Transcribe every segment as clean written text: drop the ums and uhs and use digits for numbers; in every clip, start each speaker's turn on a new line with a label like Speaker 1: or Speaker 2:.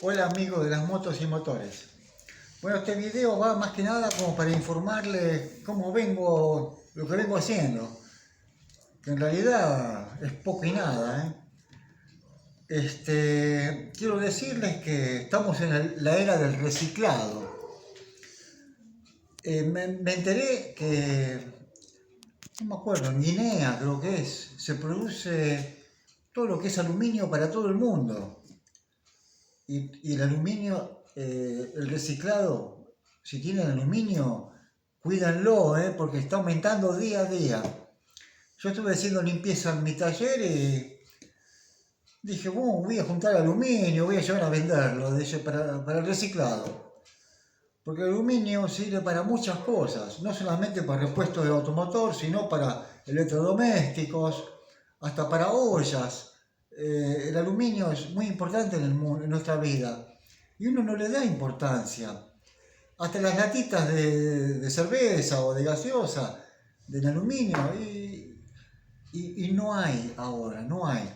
Speaker 1: Hola amigos de las motos y motores. Bueno, este video va más que nada como para informarles cómo lo que vengo haciendo, que en realidad es poco y nada, ¿eh? Quiero decirles que estamos en la era del reciclado. Me enteré que, no me acuerdo, en Guinea creo que se produce todo lo que es aluminio para todo el mundo. Y el aluminio, el reciclado, si tienen aluminio, cuídanlo, porque está aumentando día a día. Yo estuve haciendo limpieza en mi taller y dije, bueno, voy a juntar aluminio, voy a llevar a venderlo para el reciclado. Porque el aluminio sirve para muchas cosas, no solamente para repuestos de automotor, sino para electrodomésticos, hasta para ollas. El aluminio es muy importante en nuestra vida y uno no le da importancia. Hasta las latitas de cerveza o de gaseosa, del aluminio, y no hay ahora, no hay.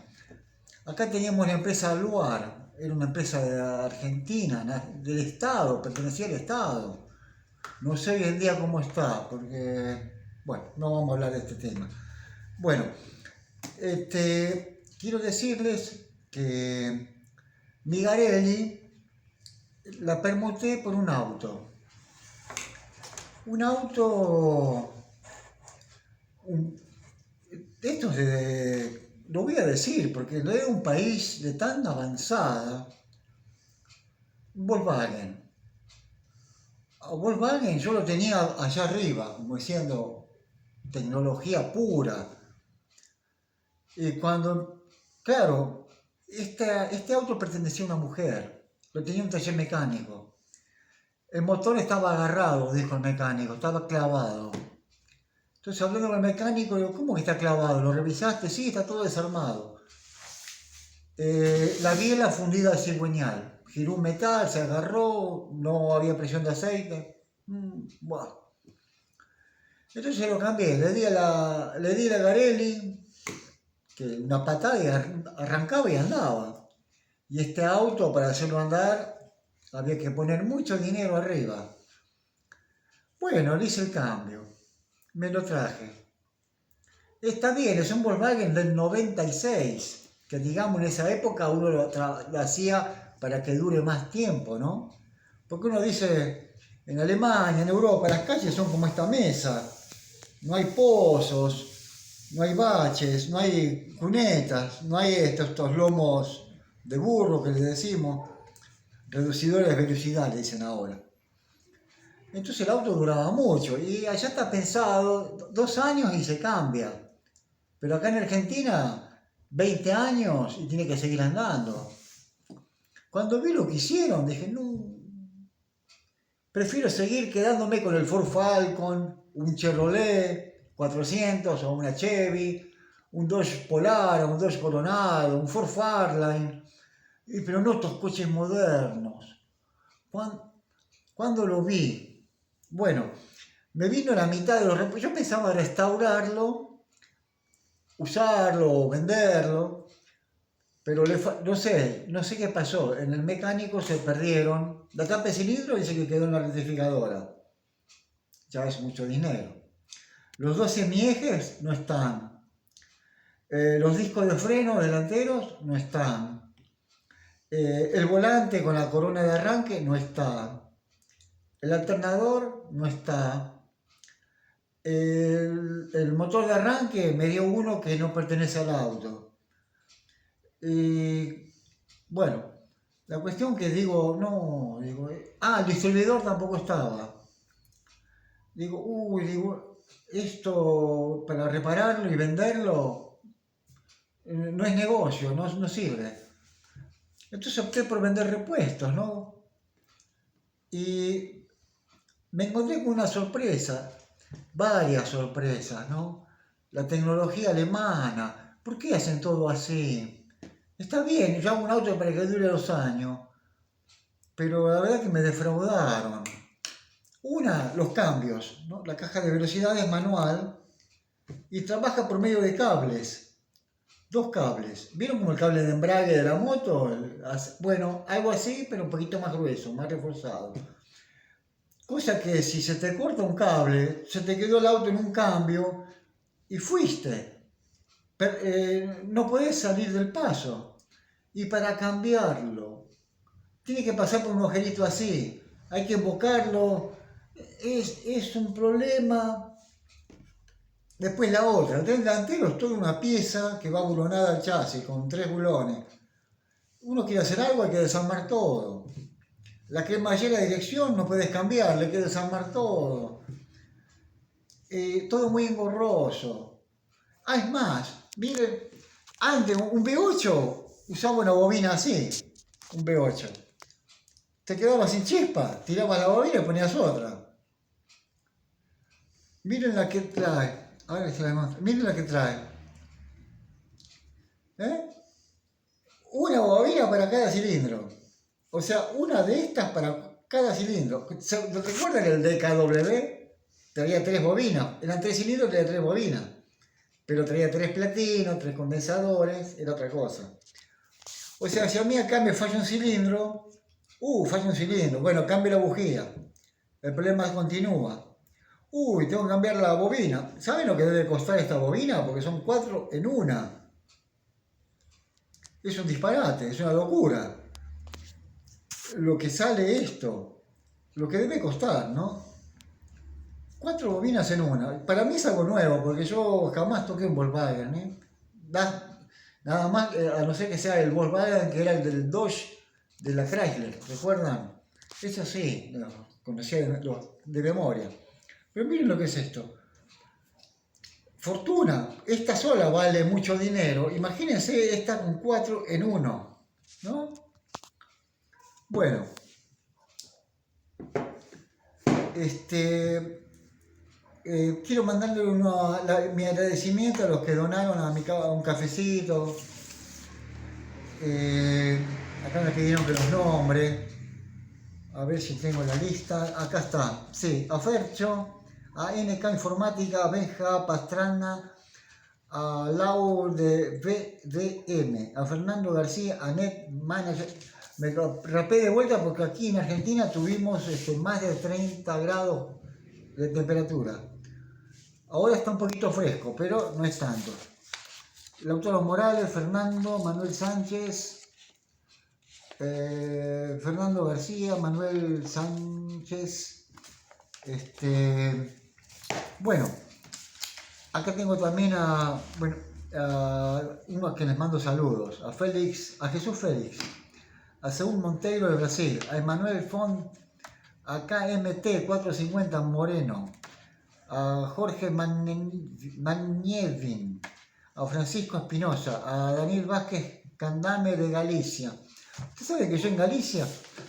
Speaker 1: Acá teníamos la empresa Luar, era una empresa de Argentina, del Estado, pertenecía al Estado. No sé hoy en día cómo está, porque, bueno, no vamos a hablar de este tema. Bueno, quiero decirles que mi Garelli la permuté por un auto. Un auto, esto lo voy a decir, porque no es un país de tan avanzada, un Volkswagen. A Volkswagen yo lo tenía allá arriba, como diciendo, tecnología pura. Y cuando, claro, este auto pertenecía a una mujer, lo tenía un taller mecánico. El motor estaba agarrado, dijo el mecánico, estaba clavado. Entonces hablando con el mecánico, digo, ¿cómo que está clavado? ¿Lo revisaste? Sí, está todo desarmado. La biela fundida de cigüeñal. Giró un metal, se agarró, no había presión de aceite. Bueno. Entonces lo cambié, le di a la Garelli, que una patada y arrancaba y andaba. Y este auto, para hacerlo andar, había que poner mucho dinero arriba. Bueno, le hice el cambio, me lo traje. Está bien, es un Volkswagen del 96, que digamos en esa época uno lo hacía para que dure más tiempo, ¿no? Porque uno dice, en Alemania, en Europa, las calles son como esta mesa, no hay pozos, no hay baches, no hay cunetas, no hay estos lomos de burro que le decimos, reducidores de velocidad le dicen ahora. Entonces el auto duraba mucho y allá está pensado 2 años y se cambia. Pero acá en Argentina, 20 años y tiene que seguir andando. Cuando vi lo que hicieron, dije, no, prefiero seguir quedándome con el Ford Falcon, un Chevrolet 400 o una Chevy, un Dodge Polar, un Dodge Coronado, un Ford Fairlane, pero no estos coches modernos. ¿Cuándo lo vi? Bueno, me vino la mitad de los repuestos. Yo pensaba restaurarlo, usarlo, venderlo, pero no sé qué pasó. En el mecánico se perdieron. La tapa de cilindro dice que quedó en la rectificadora. Ya es mucho dinero. Los 2 semiejes no están. Los discos de freno delanteros no están. El volante con la corona de arranque no está. El alternador no está. El motor de arranque me dio uno que no pertenece al auto. Y bueno, la cuestión que digo, el distribuidor tampoco estaba. Digo, esto para repararlo y venderlo no es negocio, no sirve. Entonces opté por vender repuestos, ¿no? Y me encontré con una sorpresa, varias sorpresas, ¿no? La tecnología alemana, ¿por qué hacen todo así? Está bien, yo hago un auto para que dure 2 años, pero la verdad que me defraudaron. Los cambios, ¿no? La caja de velocidad es manual y trabaja por medio de cables. dos cables. ¿Vieron como el cable de embrague de la moto? Bueno, algo así, pero un poquito más grueso, más reforzado. Cosa que si se te corta un cable, se te quedó el auto en un cambio y fuiste. No podés salir del paso. Y para cambiarlo, tiene que pasar por un agujerito así. Hay que embocarlo. Es un problema. Después la otra. El tren delantero es toda una pieza que va bulonada al chasis con 3 bulones. Uno quiere hacer algo, hay que desarmar todo. La cremallera de dirección no puedes cambiar, hay que desarmar todo. Todo muy engorroso. Es más, miren, antes un V8 usaba una bobina así, un V8. Te quedaba sin chispa, tirabas la bobina y ponías otra. Miren la que trae. Ahora se la demuestro. Miren la que trae. ¿Eh? Una bobina para cada cilindro. O sea, una de estas para cada cilindro. ¿Recuerdan el DKW? Traía 3 bobinas. Eran 3 cilindros, traía 3 bobinas. Pero traía 3 platinos, 3 condensadores, era otra cosa. O sea, si a mí acá me falla un cilindro, falla un cilindro. Bueno, cambio la bujía. El problema continúa. Tengo que cambiar la bobina. ¿Saben lo que debe costar esta bobina? Porque son 4 en una. Es un disparate, es una locura. Lo que sale esto, lo que debe costar, ¿no? 4 bobinas en una. Para mí es algo nuevo, porque yo jamás toqué un Volkswagen, ¿eh? Nada más, a no ser que sea el Volkswagen que era el del Dodge de la Chrysler, ¿recuerdan? Eso sí, lo conocía de memoria. Pero miren lo que es esto. Fortuna, esta sola vale mucho dinero. Imagínense esta con 4 en 1, ¿no? Bueno, quiero mandarle mi agradecimiento a los que donaron a un cafecito. Acá me pidieron que los nombre. A ver si tengo la lista. Acá está. Sí, a Fercho, a NK Informática, a Benja Pastrana, a Lau de VDM, a Fernando García, a Net Manager. Me rapé de vuelta porque aquí en Argentina tuvimos más de 30 grados de temperatura. Ahora está un poquito fresco, pero no es tanto. Lautaro Morales, Fernando, Manuel Sánchez, Fernando García, Manuel Sánchez. Bueno, acá tengo también a uno que les mando saludos, a Jesús Félix, a Saúl Monteiro de Brasil, a Emanuel Font, a KMT 450 Moreno, a Jorge Manievin, a Francisco Espinosa, a Daniel Vázquez Candame de Galicia. Usted sabe que yo en Galicia,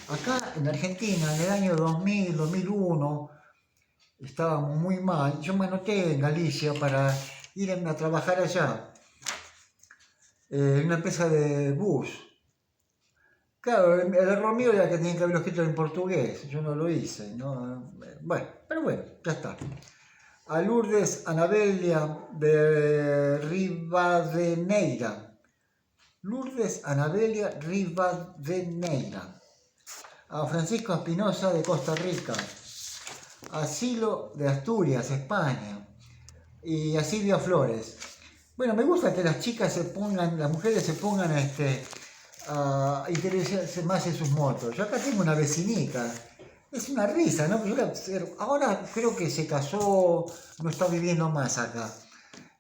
Speaker 1: acá en Argentina, en el año 2000, 2001, estábamos muy mal. Yo me anoté en Galicia para ir a trabajar allá, en una empresa de bus. Claro, el error mío era que tenía que haberlo escrito en portugués, yo no lo hice, ¿no? Bueno, pero bueno, ya está. A Lourdes Anabelia de Rivadeneira. Lourdes Anabelia Rivadeneira. A Francisco Espinosa de Costa Rica. A Silo de Asturias, España. Y a Silvia Flores. Bueno, me gusta que las mujeres se pongan a interesarse más en sus motos. Yo acá tengo una vecinita. Es una risa, ¿no? Ahora creo que se casó, no está viviendo más acá.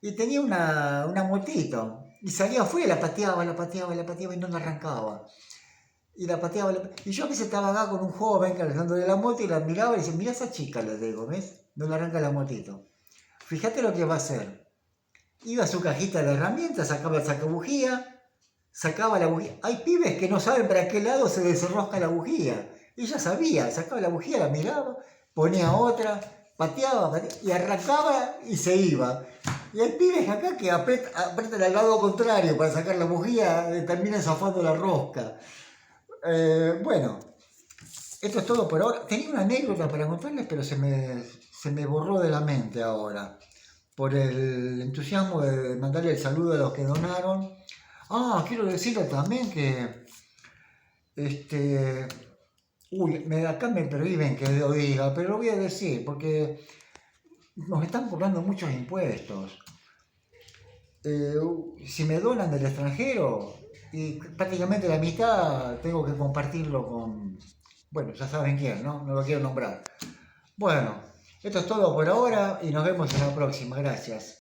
Speaker 1: Y tenía una motito. Y salía afuera, la pateaba y no la arrancaba. Y la pateaba. Y yo a veces estaba acá con un joven cargándole la moto y la miraba y decía, mira esa chica, le digo, ¿ves? No le arranca la motito. Fíjate lo que va a hacer. Iba a su cajita de herramientas, sacaba el sacabujía, sacaba la bujía. Hay pibes que no saben para qué lado se desenrosca la bujía. Ella sabía, sacaba la bujía, la miraba, ponía otra, pateaba y arrancaba y se iba. Y hay pibes acá que apretan al lado contrario para sacar la bujía, terminan zafando la rosca. Bueno, esto es todo por ahora. Tenía una anécdota para contarles, pero se me borró de la mente ahora. por el entusiasmo de mandarle el saludo a los que donaron. Ah, quiero decirle también que, este, uy, acá me prohíben que lo diga, pero lo voy a decir porque nos están cobrando muchos impuestos. Si me donan del extranjero, y prácticamente la mitad tengo que compartirlo con, bueno, ya saben quién, ¿no? No lo quiero nombrar. Bueno, esto es todo por ahora y nos vemos en la próxima. Gracias.